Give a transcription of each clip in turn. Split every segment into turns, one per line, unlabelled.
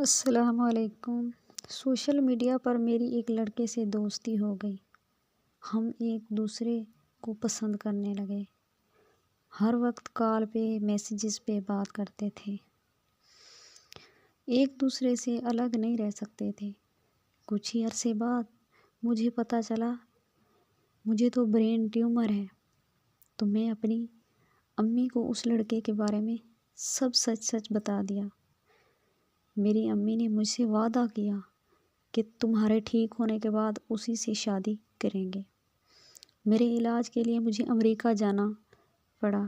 السلام علیکم۔ Social media پر میری ایک لڑکے سے دوستی ہو گئی۔ ہم ایک دوسرے کو پسند کرنے لگے۔ ہر وقت کال پہ میسیجز پہ بات کرتے تھے۔ ایک دوسرے سے الگ نہیں رہ سکتے تھے۔ کچھ ہی عرصے بعد مجھے پتہ چلا مجھے تو برین ٹیومر ہے، تو میں اپنی امی کو اس لڑکے کے بارے میں سب سچ بتا دیا۔ میری امی نے مجھ سے وعدہ کیا کہ تمہارے ٹھیک ہونے کے بعد اسی سے شادی کریں گے۔ میرے علاج کے لیے مجھے امریکہ جانا پڑا،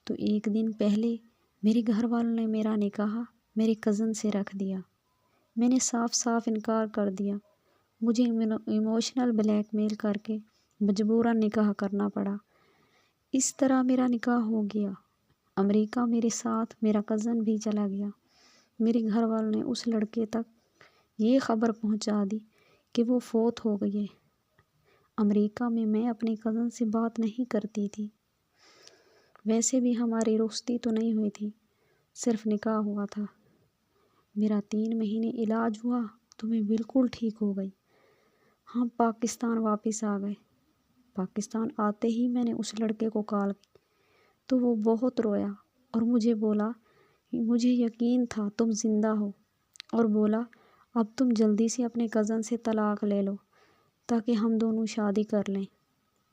تو ایک دن پہلے میرے گھر والوں نے میرا نکاح میرے کزن سے رکھ دیا۔ میں نے صاف انکار کر دیا۔ مجھے ایموشنل بلیک میل کر کے مجبوراً نکاح کرنا پڑا۔ اس طرح میرا نکاح ہو گیا۔ امریکہ میرے ساتھ میرا کزن بھی چلا گیا۔ میرے گھر والوں نے اس لڑکے تک یہ خبر پہنچا دی کہ وہ فوت ہو گئی ہے۔ امریکہ میں اپنے کزن سے بات نہیں کرتی تھی۔ ویسے بھی ہماری رخصتی تو نہیں ہوئی تھی، صرف نکاح ہوا تھا۔ میرا 3 مہینے علاج ہوا تو میں بالکل ٹھیک ہو گئی۔ ہم پاکستان واپس آ گئے۔ پاکستان آتے ہی میں نے اس لڑکے کو کال کی تو وہ بہت رویا اور مجھے بولا مجھے یقین تھا تم زندہ ہو، اور بولا اب تم جلدی سے اپنے کزن سے طلاق لے لو تاکہ ہم دونوں شادی کر لیں۔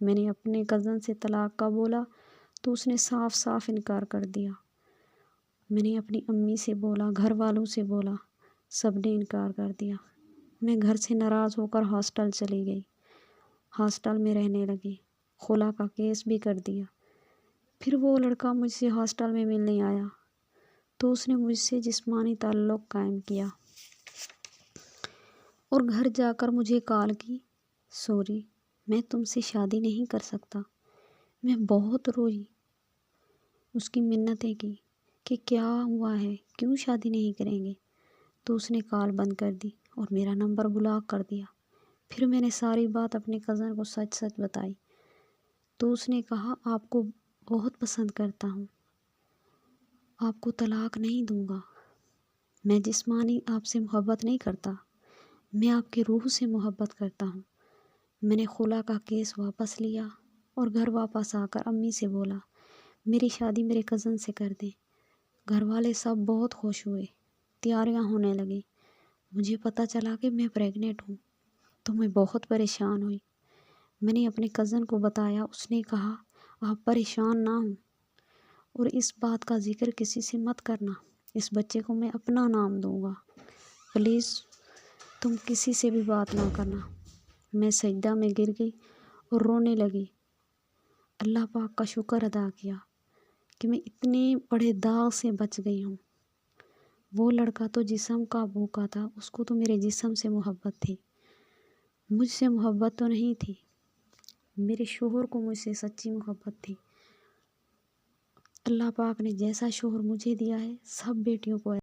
میں نے اپنے کزن سے طلاق کا بولا تو اس نے صاف انکار کر دیا۔ میں نے اپنی امی سے بولا، گھر والوں سے بولا، سب نے انکار کر دیا۔ میں گھر سے ناراض ہو کر ہاسٹل چلی گئی۔ ہاسٹل میں رہنے لگی، خلا کا کیس بھی کر دیا۔ پھر وہ لڑکا مجھ سے ہاسٹل میں ملنے آیا تو اس نے مجھ سے جسمانی تعلق قائم کیا اور گھر جا کر مجھے کال کی، سوری میں تم سے شادی نہیں کر سکتا۔ میں بہت روئی، اس کی منتیں کی کہ کیا ہوا ہے، کیوں شادی نہیں کریں گے؟ تو اس نے کال بند کر دی اور میرا نمبر بلاک کر دیا۔ پھر میں نے ساری بات اپنے کزن کو سچ بتائی تو اس نے کہا آپ کو بہت پسند کرتا ہوں، آپ کو طلاق نہیں دوں گا۔ میں جسمانی آپ سے محبت نہیں کرتا، میں آپ کے روح سے محبت کرتا ہوں۔ میں نے خلا کا کیس واپس لیا اور گھر واپس آ کر امی سے بولا میری شادی میرے کزن سے کر دیں۔ گھر والے سب بہت خوش ہوئے، تیاریاں ہونے لگیں۔ مجھے پتہ چلا کہ میں پریگننٹ ہوں تو میں بہت پریشان ہوئی۔ میں نے اپنے کزن کو بتایا، اس نے کہا آپ پریشان نہ ہوں اور اس بات کا ذکر کسی سے مت کرنا، اس بچے کو میں اپنا نام دوں گا، پلیز تم کسی سے بھی بات نہ کرنا۔ میں سجدہ میں گر گئی اور رونے لگی۔ اللہ پاک کا شکر ادا کیا کہ میں اتنے بڑے داغ سے بچ گئی ہوں۔ وہ لڑکا تو جسم کا بھوکا تھا، اس کو تو میرے جسم سے محبت تھی، مجھ سے محبت تو نہیں تھی۔ میرے شوہر کو مجھ سے سچی محبت تھی۔ اللہ پاک نے جیسا شوہر مجھے دیا ہے، سب بیٹیوں کو